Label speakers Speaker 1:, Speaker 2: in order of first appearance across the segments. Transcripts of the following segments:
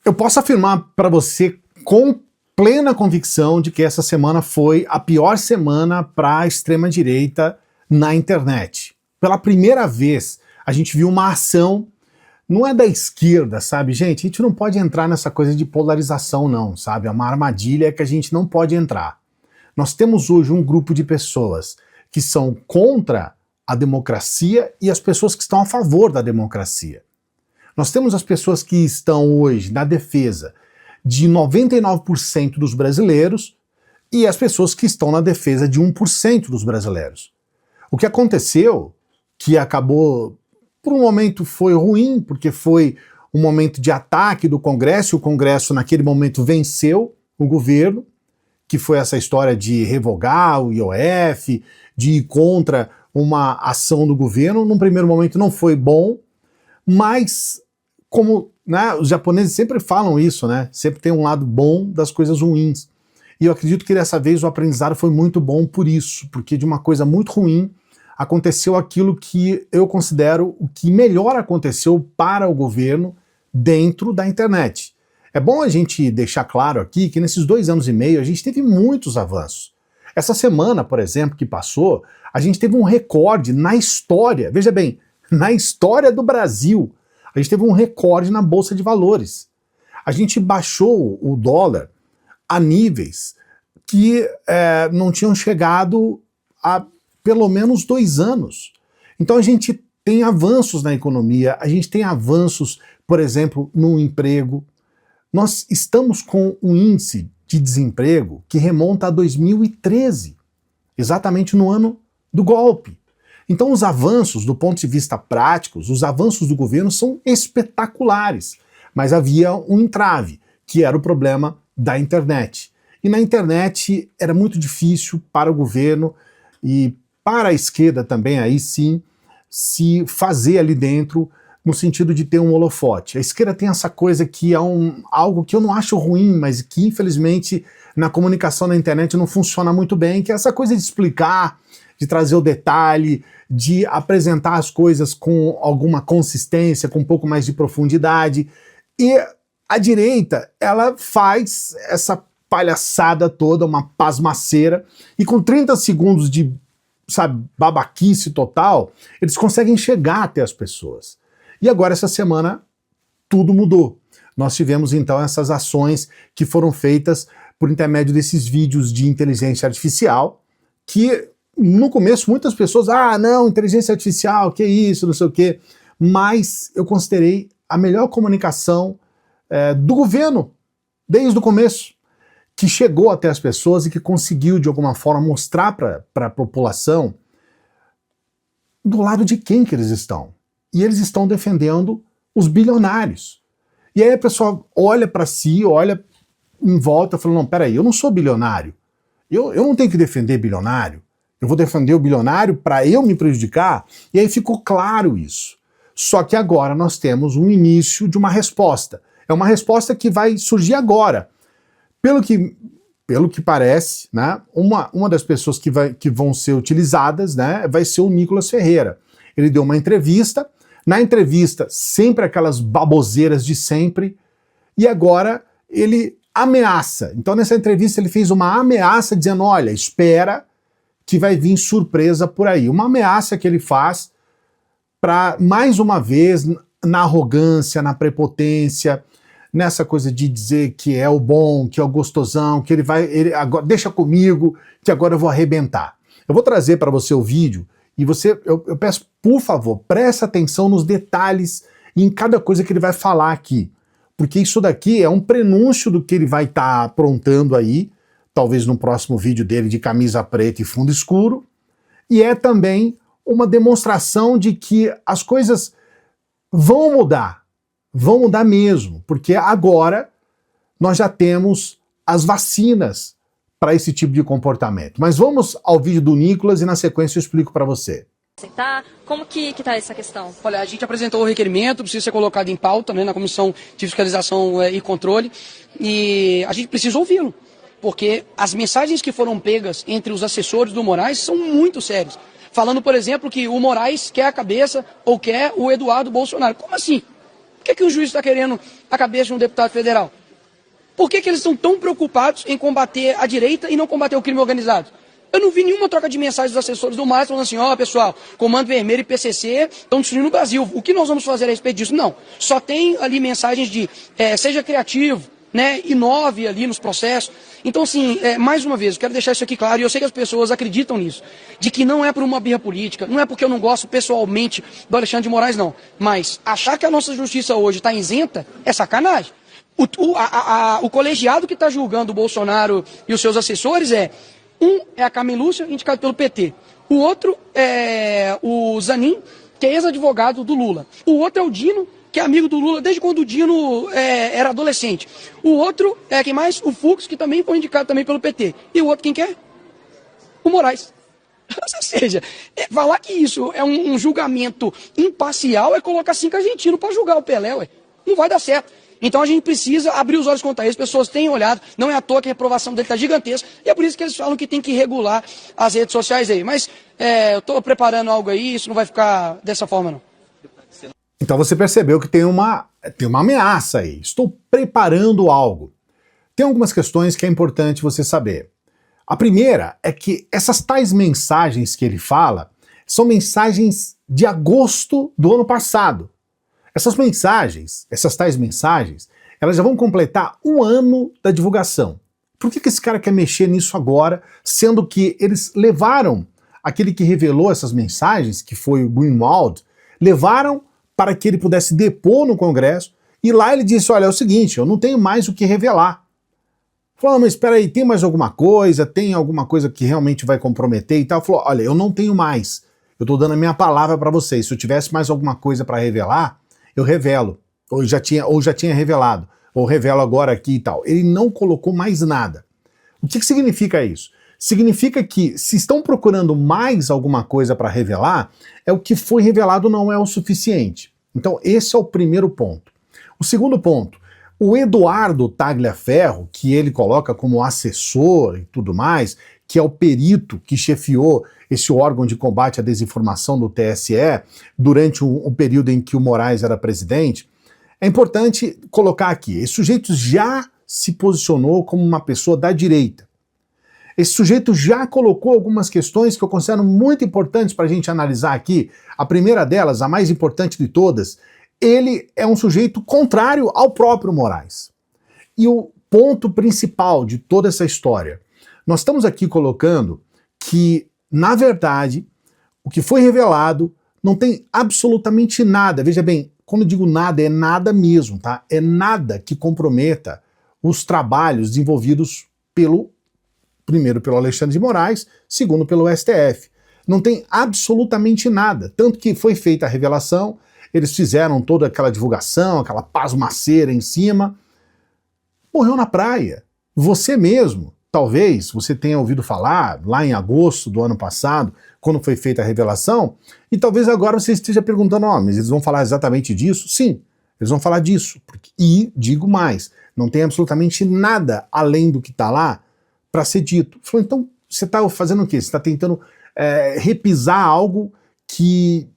Speaker 1: Eu posso afirmar para você com plena convicção de que essa semana foi a pior semana para a extrema-direita na internet. Pela primeira vez, a gente viu uma ação, não é da esquerda, sabe, gente? A gente não pode entrar nessa coisa de polarização, não, sabe? É uma armadilha que a gente não pode entrar. Nós temos hoje um grupo de pessoas que são contra a democracia e as pessoas que estão a favor da democracia. Nós temos as pessoas que estão hoje na defesa de 99% dos brasileiros e as pessoas que estão na defesa de 1% dos brasileiros. O que aconteceu, que acabou, por um momento foi ruim, porque foi um momento de ataque do Congresso, e o Congresso naquele momento venceu o governo, que foi essa história de revogar o IOF, de ir contra uma ação do governo. Num primeiro momento não foi bom, mas como, né, os japoneses sempre falam isso, né? Sempre tem um lado bom das coisas ruins. E eu acredito que dessa vez o aprendizado foi muito bom por isso, porque de uma coisa muito ruim aconteceu aquilo que eu considero o que melhor aconteceu para o governo dentro da internet. É bom a gente deixar claro aqui que nesses 2 anos e meio a gente teve muitos avanços. Essa semana, por exemplo, que passou, a gente teve um recorde na história, veja bem, na história do Brasil. A gente teve um recorde na Bolsa de Valores. A gente baixou o dólar a níveis que não tinham chegado há pelo menos 2 anos. Então a gente tem avanços na economia, a gente tem avanços, por exemplo, no emprego. Nós estamos com um índice de desemprego que remonta a 2013, exatamente no ano do golpe. Então os avanços, do ponto de vista prático, os avanços do governo são espetaculares, mas havia um entrave, que era o problema da internet. E na internet era muito difícil para o governo e para a esquerda também, aí sim, se fazer ali dentro, no sentido de ter um holofote. A esquerda tem essa coisa que é algo que eu não acho ruim, mas que infelizmente na comunicação na internet não funciona muito bem, que é essa coisa de explicar, de trazer o detalhe, de apresentar as coisas com alguma consistência, com um pouco mais de profundidade. E a direita, ela faz essa palhaçada toda, uma pasmaceira, e com 30 segundos de, sabe, babaquice total, eles conseguem chegar até as pessoas. E agora, essa semana, tudo mudou. Nós tivemos, então, essas ações que foram feitas por intermédio desses vídeos de inteligência artificial, que, no começo, muitas pessoas, não, inteligência artificial, que isso, não sei o quê, mas eu considerei a melhor comunicação do governo, desde o começo, que chegou até as pessoas e que conseguiu, de alguma forma, mostrar para a população do lado de quem que eles estão. E eles estão defendendo os bilionários. E aí a pessoa olha para si, olha em volta, falando, não, peraí, eu não sou bilionário. Eu não tenho que defender bilionário. Eu vou defender o bilionário para eu me prejudicar? E aí ficou claro isso. Só que agora nós temos um início de uma resposta. É uma resposta que vai surgir agora. Pelo que parece, né, uma das pessoas que vão ser utilizadas, né, vai ser o Nicolas Ferreira. Ele deu uma entrevista, na entrevista sempre aquelas baboseiras de sempre, e agora ele ameaça. Então nessa entrevista ele fez uma ameaça dizendo, olha, espera que vai vir surpresa por aí. Uma ameaça que ele faz para, mais uma vez, na arrogância, na prepotência, nessa coisa de dizer que é o bom, que é o gostosão, que ele agora deixa comigo, que agora eu vou arrebentar. Eu vou trazer para você o vídeo e eu peço, por favor, preste atenção nos detalhes e em cada coisa que ele vai falar aqui, porque isso daqui é um prenúncio do que ele vai estar aprontando aí, talvez no próximo vídeo dele de camisa preta e fundo escuro, e é também uma demonstração de que as coisas vão mudar mesmo, porque agora nós já temos as vacinas para esse tipo de comportamento. Mas vamos ao vídeo do Nicolas e na sequência eu explico para você.
Speaker 2: Como que está essa questão?
Speaker 3: Olha, a gente apresentou o requerimento, precisa ser colocado em pauta, né, na Comissão de Fiscalização e Controle, e a gente precisa ouvi-lo, porque as mensagens que foram pegas entre os assessores do Moraes são muito sérias. Falando, por exemplo, que o Moraes quer a cabeça ou quer o Eduardo Bolsonaro. Como assim? que o juiz está querendo a cabeça de um deputado federal? Por que eles estão tão preocupados em combater a direita e não combater o crime organizado? Eu não vi nenhuma troca de mensagens dos assessores do Márcio falando assim, ó, pessoal, Comando Vermelho e PCC estão destruindo o Brasil. O que nós vamos fazer a respeito disso? Não. Só tem ali mensagens de seja criativo, né, inove ali nos processos. Então, assim, mais uma vez, eu quero deixar isso aqui claro, e eu sei que as pessoas acreditam nisso, de que não é por uma birra política, não é porque eu não gosto pessoalmente do Alexandre de Moraes, não. Mas achar que a nossa justiça hoje está isenta é sacanagem. O colegiado que está julgando o Bolsonaro e os seus assessores um é a Carmen Lúcia, indicado pelo PT. O outro é o Zanin, que é ex-advogado do Lula. O outro é o Dino, que é amigo do Lula desde quando o Dino era adolescente. O outro é quem mais? O Fux, que também foi indicado também pelo PT. E o outro quem que é? O Moraes. Ou seja, falar que isso é um julgamento imparcial é colocar 5 argentinos para julgar o Pelé, ué. Não vai dar certo. Então a gente precisa abrir os olhos contra isso, as pessoas têm olhado, não é à toa que a reprovação dele está gigantesca, e é por isso que eles falam que tem que regular as redes sociais aí. Mas eu estou preparando algo aí, isso não vai ficar dessa forma não.
Speaker 1: Então você percebeu que tem uma ameaça aí. Estou preparando algo. Tem algumas questões que é importante você saber. A primeira é que essas tais mensagens que ele fala são mensagens de agosto do ano passado. Essas mensagens, essas tais mensagens, elas já vão completar 1 ano da divulgação. Por que esse cara quer mexer nisso agora, sendo que eles levaram aquele que revelou essas mensagens, que foi o Greenwald, levaram para que ele pudesse depor no Congresso, e lá ele disse, olha, é o seguinte, eu não tenho mais o que revelar. Falou, mas espera aí, tem mais alguma coisa? Tem alguma coisa que realmente vai comprometer e tal? Falou, olha, eu não tenho mais. Eu estou dando a minha palavra para vocês. Se eu tivesse mais alguma coisa para revelar, eu revelo, ou já tinha revelado, ou revelo agora aqui e tal. Ele não colocou mais nada. O que significa isso? Significa que se estão procurando mais alguma coisa para revelar, é o que foi revelado não é o suficiente. Então esse é o primeiro ponto. O segundo ponto, o Eduardo Tagliaferro, que ele coloca como assessor e tudo mais, que é o perito que chefiou esse órgão de combate à desinformação do TSE durante o período em que o Moraes era presidente, é importante colocar aqui, esse sujeito já se posicionou como uma pessoa da direita. Esse sujeito já colocou algumas questões que eu considero muito importantes para a gente analisar aqui. A primeira delas, a mais importante de todas, ele é um sujeito contrário ao próprio Moraes. E o ponto principal de toda essa história, nós estamos aqui colocando que, na verdade, o que foi revelado não tem absolutamente nada. Veja bem, quando eu digo nada, é nada mesmo, tá? É nada que comprometa os trabalhos desenvolvidos primeiro pelo Alexandre de Moraes, segundo pelo STF. Não tem absolutamente nada. Tanto que foi feita a revelação, eles fizeram toda aquela divulgação, aquela pasmaceira em cima. Morreu na praia. Você mesmo, talvez você tenha ouvido falar lá em agosto do ano passado, quando foi feita a revelação, e talvez agora você esteja perguntando, mas eles vão falar exatamente disso? Sim, eles vão falar disso. E digo mais, não tem absolutamente nada além do que está lá para ser dito. Falou, então você está fazendo o quê? Você está tentando repisar algo que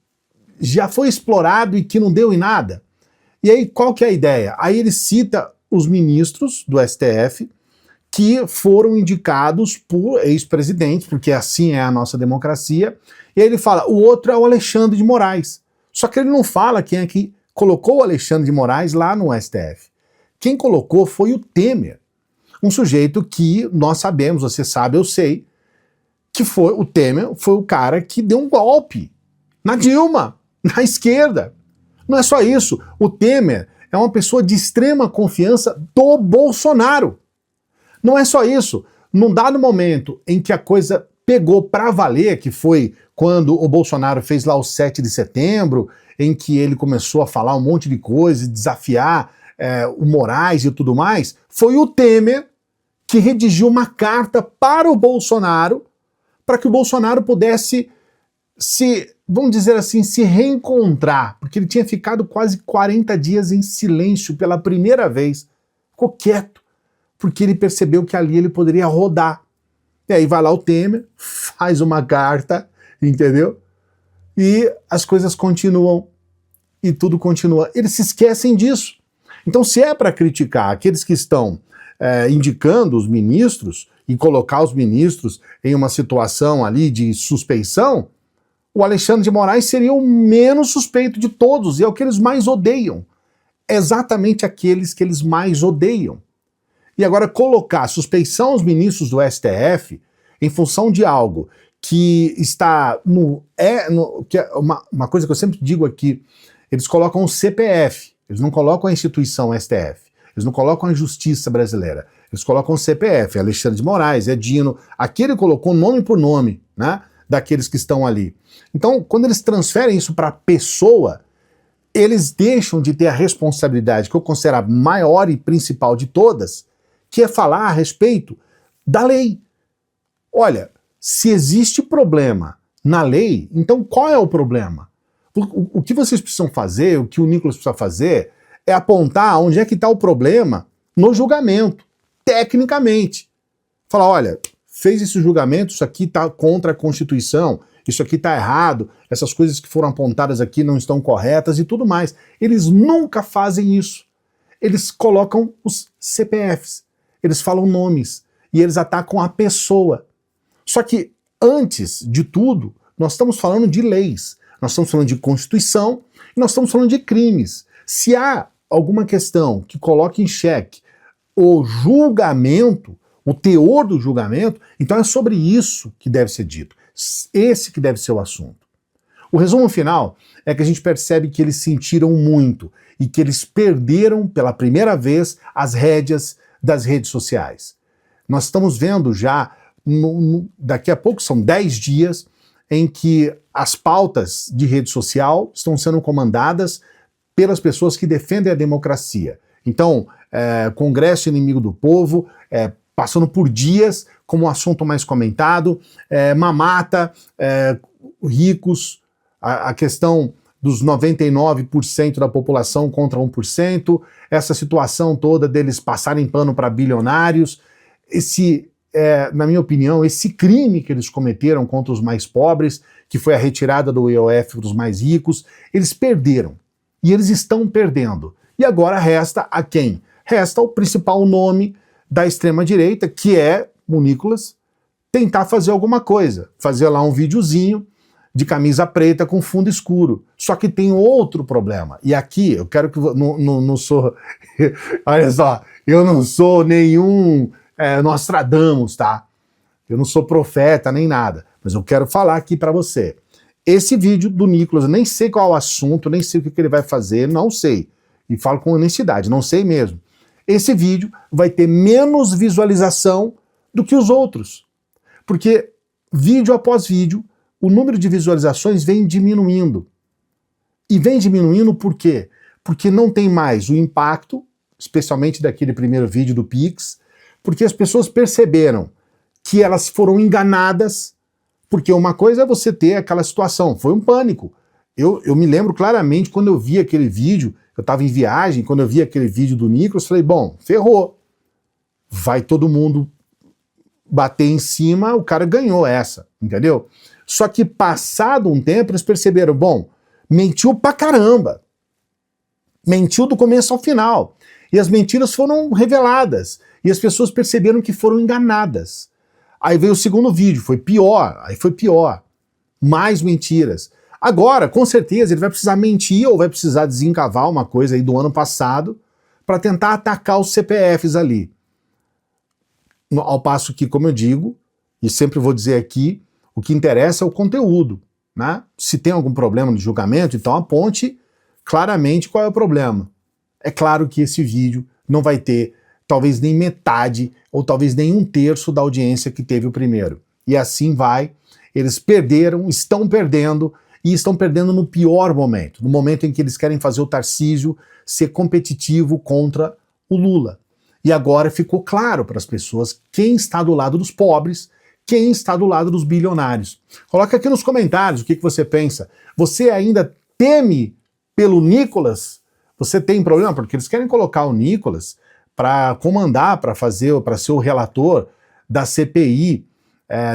Speaker 1: já foi explorado e que não deu em nada? E aí qual que é a ideia? Aí ele cita os ministros do STF que foram indicados por ex-presidentes, porque assim é a nossa democracia, e aí ele fala, o outro é o Alexandre de Moraes. Só que ele não fala quem é que colocou o Alexandre de Moraes lá no STF. Quem colocou foi o Temer. Um sujeito que nós sabemos, você sabe, eu sei, que o Temer foi o cara que deu um golpe na Dilma, na esquerda. Não é só isso, o Temer é uma pessoa de extrema confiança do Bolsonaro. Não é só isso, num dado momento em que a coisa pegou para valer, que foi quando o Bolsonaro fez lá o 7 de setembro, em que ele começou a falar um monte de coisa, desafiar o Moraes e tudo mais, foi o Temer que redigiu uma carta para o Bolsonaro, para que o Bolsonaro pudesse vamos dizer assim, se reencontrar, porque ele tinha ficado quase 40 dias em silêncio pela primeira vez, ficou quieto, porque ele percebeu que ali ele poderia rodar. E aí vai lá o Temer, faz uma carta, entendeu? E as coisas continuam e tudo continua. Eles se esquecem disso. Então, se é para criticar aqueles que estão indicando os ministros e colocar os ministros em uma situação ali de suspeição, o Alexandre de Moraes seria o menos suspeito de todos, e é o que eles mais odeiam. É exatamente aqueles que eles mais odeiam. E agora colocar suspeição aos ministros do STF em função de algo que está que é uma coisa que eu sempre digo aqui, eles colocam o CPF, eles não colocam a instituição STF, eles não colocam a justiça brasileira, eles colocam o CPF, Alexandre de Moraes, Dino, aqui ele colocou nome por nome, né, daqueles que estão ali. Então, quando eles transferem isso para a pessoa, eles deixam de ter a responsabilidade que eu considero a maior e principal de todas, que é falar a respeito da lei. Olha, se existe problema na lei, então qual é o problema? O que vocês precisam fazer, o que o Nicolas precisa fazer, é apontar onde é que está o problema no julgamento, tecnicamente. Falar, olha, fez esse julgamento, isso aqui está contra a Constituição, isso aqui está errado, essas coisas que foram apontadas aqui não estão corretas e tudo mais. Eles nunca fazem isso. Eles colocam os CPFs, eles falam nomes e eles atacam a pessoa. Só que, antes de tudo, nós estamos falando de leis, nós estamos falando de Constituição e nós estamos falando de crimes. Se há alguma questão que coloque em xeque o julgamento, o teor do julgamento, então é sobre isso que deve ser dito. Esse que deve ser o assunto. O resumo final é que a gente percebe que eles sentiram muito e que eles perderam pela primeira vez as rédeas das redes sociais. Nós estamos vendo já, daqui a pouco são 10 dias, em que as pautas de rede social estão sendo comandadas pelas pessoas que defendem a democracia. Então, Congresso Inimigo do Povo, passando por dias como o assunto mais comentado, mamata, ricos, a questão dos 99% da população contra 1%, essa situação toda deles passarem pano para bilionários, na minha opinião, esse crime que eles cometeram contra os mais pobres, que foi a retirada do IOF dos mais ricos, eles perderam. E eles estão perdendo. E agora resta a quem? Resta o principal nome da extrema-direita, que é o Nicolas, tentar fazer alguma coisa. Fazer lá um videozinho de camisa preta com fundo escuro. Só que tem outro problema. E aqui, eu quero que... Não sou... Olha só, eu não sou nenhum Nostradamus, tá? Eu não sou profeta nem nada. Mas eu quero falar aqui para você. Esse vídeo do Nicolas, eu nem sei qual é o assunto, nem sei o que ele vai fazer, não sei. E falo com honestidade, não sei mesmo. Esse vídeo vai ter menos visualização do que os outros. Porque vídeo após vídeo, o número de visualizações vem diminuindo. E vem diminuindo por quê? Porque não tem mais o impacto, especialmente daquele primeiro vídeo do Pix, porque as pessoas perceberam que elas foram enganadas, porque uma coisa é você ter aquela situação, foi um pânico. Eu me lembro claramente quando eu vi aquele vídeo, eu estava em viagem, quando eu vi aquele vídeo do Nicolas, falei, bom, ferrou. Vai todo mundo bater em cima, o cara ganhou essa, entendeu? Só que passado um tempo eles perceberam, bom, mentiu pra caramba. Mentiu do começo ao final. E as mentiras foram reveladas. E as pessoas perceberam que foram enganadas. Aí veio o segundo vídeo, foi pior, aí foi pior. Mais mentiras. Agora, com certeza, ele vai precisar mentir ou vai precisar desencavar uma coisa aí do ano passado para tentar atacar os CPFs ali. Ao passo que, como eu digo, e sempre vou dizer aqui, o que interessa é o conteúdo, né? Se tem algum problema no julgamento, então aponte claramente qual é o problema. É claro que esse vídeo não vai ter talvez nem metade ou talvez nem um terço da audiência que teve o primeiro. E assim vai. Eles perderam, estão perdendo, e estão perdendo no pior momento, no momento em que eles querem fazer o Tarcísio ser competitivo contra o Lula. E agora ficou claro para as pessoas quem está do lado dos pobres, quem está do lado dos bilionários. Coloca aqui nos comentários o que você pensa. Você ainda teme pelo Nicolas? Você tem problema? Porque eles querem colocar o Nicolas para comandar, para ser o relator da CPI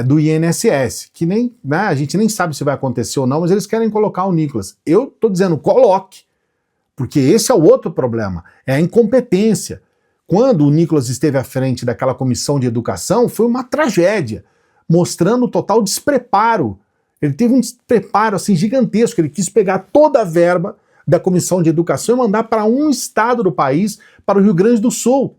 Speaker 1: do INSS, que a gente nem sabe se vai acontecer ou não, mas eles querem colocar o Nicolas. Eu estou dizendo, coloque, Porque esse é o outro problema, é a incompetência. Quando o Nicolas esteve à frente daquela comissão de educação, foi uma tragédia, mostrando o total despreparo. Ele teve um despreparo assim, gigantesco, ele quis pegar toda a verba da comissão de educação e mandar para um estado do país, para o Rio Grande do Sul.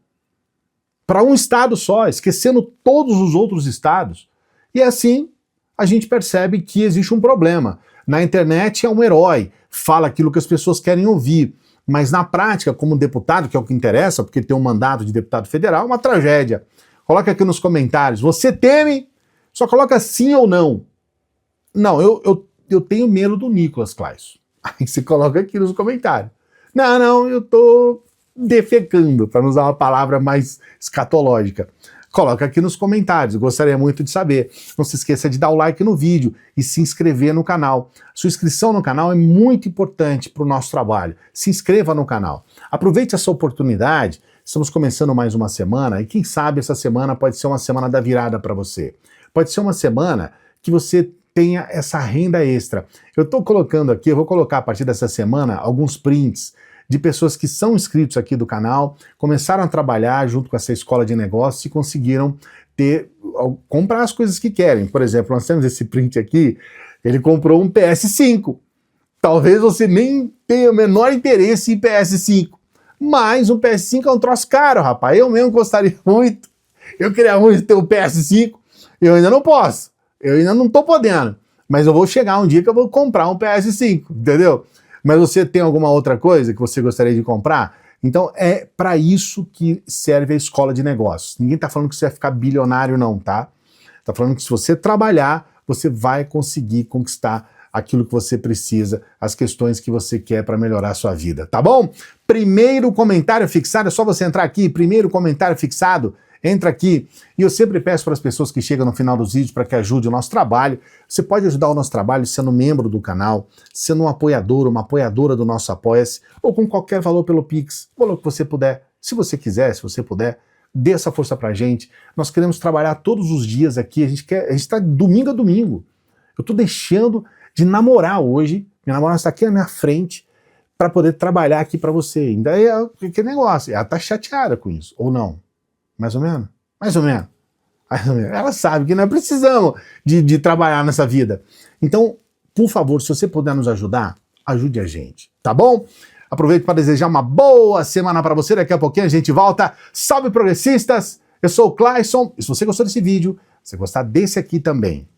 Speaker 1: Para um estado só, esquecendo todos os outros estados. E assim, a gente percebe que existe um problema. Na internet é um herói, fala aquilo que as pessoas querem ouvir. Mas na prática, como deputado, que é o que interessa, porque tem um mandato de deputado federal, é uma tragédia. Coloca aqui nos comentários, você teme? Só coloca sim ou não. Não, eu tenho medo do Nicolas, Claison. Aí você coloca aqui nos comentários. Não, eu tô defecando, para não usar uma palavra mais escatológica. Coloca aqui nos comentários, eu gostaria muito de saber. Não se esqueça de dar o like no vídeo e se inscrever no canal. Sua inscrição no canal é muito importante para o nosso trabalho. Se inscreva no canal. Aproveite essa oportunidade, estamos começando mais uma semana e quem sabe essa semana pode ser uma semana da virada para você. Pode ser uma semana que você tenha essa renda extra. Eu estou colocando aqui, eu vou colocar a partir dessa semana alguns prints de pessoas que são inscritos aqui do canal, começaram a trabalhar junto com essa escola de negócios e conseguiram comprar as coisas que querem. Por exemplo, nós temos esse print aqui, ele comprou um PS5. Talvez você nem tenha o menor interesse em PS5, mas um PS5 é um troço caro, rapaz. Eu mesmo gostaria muito, eu queria muito ter um PS5, eu ainda não posso, eu ainda não tô podendo, mas eu vou chegar um dia que eu vou comprar um PS5, entendeu? Mas você tem alguma outra coisa que você gostaria de comprar? Então é para isso que serve a escola de negócios. Ninguém está falando que você vai ficar bilionário não, tá? Está falando que se você trabalhar, você vai conseguir conquistar aquilo que você precisa, as questões que você quer para melhorar a sua vida, tá bom? Primeiro comentário fixado, é só você entrar aqui, primeiro comentário fixado, entra aqui. E eu sempre peço para as pessoas que chegam no final dos vídeos para que ajude o nosso trabalho. Você pode ajudar o nosso trabalho sendo membro do canal, sendo um apoiador, uma apoiadora do nosso Apoia-se, ou com qualquer valor pelo Pix, o valor que você puder. Se você quiser, se você puder, dê essa força pra gente. Nós queremos trabalhar todos os dias aqui, a gente está domingo a domingo. Eu estou deixando de namorar hoje, minha namorada está aqui na minha frente, para poder trabalhar aqui para você. Ainda é aquele negócio, ela está chateada com isso, ou não? Mais ou menos? Mais ou menos. Ela sabe que nós precisamos de trabalhar nessa vida. Então, por favor, se você puder nos ajudar, ajude a gente, tá bom? Aproveito para desejar uma boa semana para você. Daqui a pouquinho a gente volta. Salve, progressistas! Eu sou o Claison. E se você gostou desse vídeo, você gostar desse aqui também,